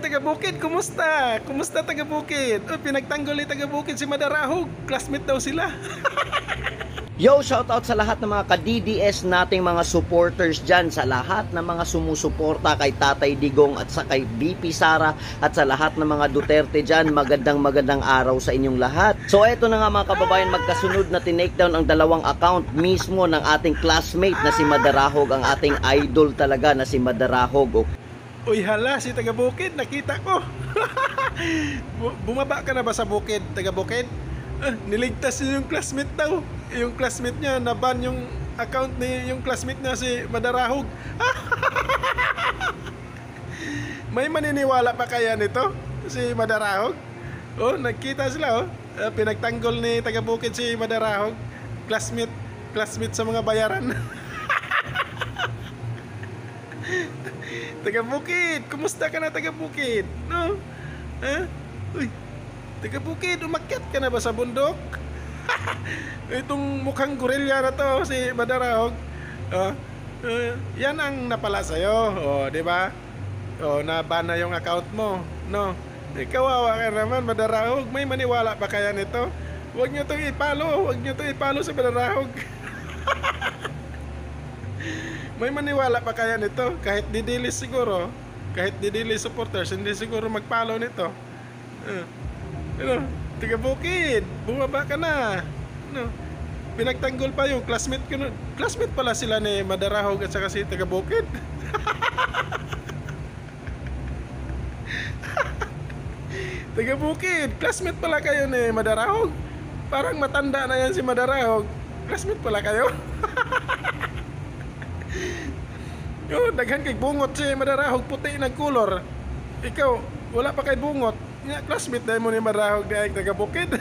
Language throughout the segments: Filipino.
taga-Bukid, kumusta? Kumusta taga-Bukid? Oh, pinagtanggol ni taga-Bukid si Madarahog. Classmate daw sila. Yo, shoutout sa lahat ng mga ka-DDS nating mga supporters dyan, sa lahat ng mga sumusuporta kay Tatay Digong at sa kay BP Sara at sa lahat ng mga Duterte dyan. Magandang araw sa inyong lahat. So eto na nga mga kababayan, magkasunod na tinake down ang dalawang account mismo ng ating classmate na si Madarahog, ang ating idol talaga na si Madarahog. Uy, hala, si taga-Bukid, nakita ko. Bumaba ka na ba sa Bukid, taga-Bukid? Niligtas niya yung classmate daw. Yung classmate niya, naban yung account ni yung classmate niya si Madarahog. May maniniwala pa kaya nito si Madarahog? Oh, nagkita sila oh. Pinagtanggol ni taga-Bukid si Madarahog. Classmate sa mga bayaran. Taga-Bukid, kumusta ka na taga-Bukid? No? Uy, taga-Bukid, umakyat ka na ba sa bundok? Itong mukhang gorilla na to, si Madarahog. Yan ang napala sa'yo, di ba? Naban na yung account mo, no? Kawawa ka naman, Madarahog. May maniwala pa kaya nito? Huwag nyo itong ipalo sa Madarahog. May maniwala pa kaya nito? Kahit didilis siguro, kahit didilis supporters, hindi siguro magpalo nito. Taga-Bukid, bumaba ka na. Pinagtanggol pa yung classmate ko. Classmate pala sila ni Madarahog at saka si taga-Bukid. Taga-Bukid, classmate pala kayo ni Madarahog. Parang matanda na yan si Madarahog. Classmate pala kayo. Daghan kay bungot si Madarahog, puti ng kulor. Ikaw, wala pa kay bungot. Classmate dahil mo ni Madarahog dahil taga-Bukid.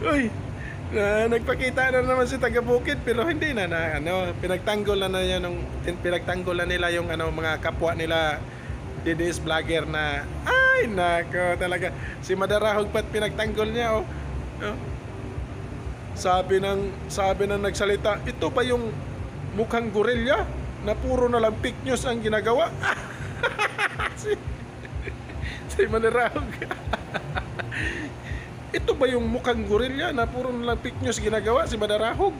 Uy, nagpakita na naman si taga-Bukid pero hindi na pinagtanggol na nila yung mga kapwa nila DDS vlogger na ay nako talaga si Madarahog pat pinagtanggol niya Sabi ng nagsalita, ito ba yung mukhang gorilla na puro na lang fake news ang ginagawa? si Madarahog. Ito ba yung mukhang gorilla na puro na lang fake news ginagawa si Madarahog?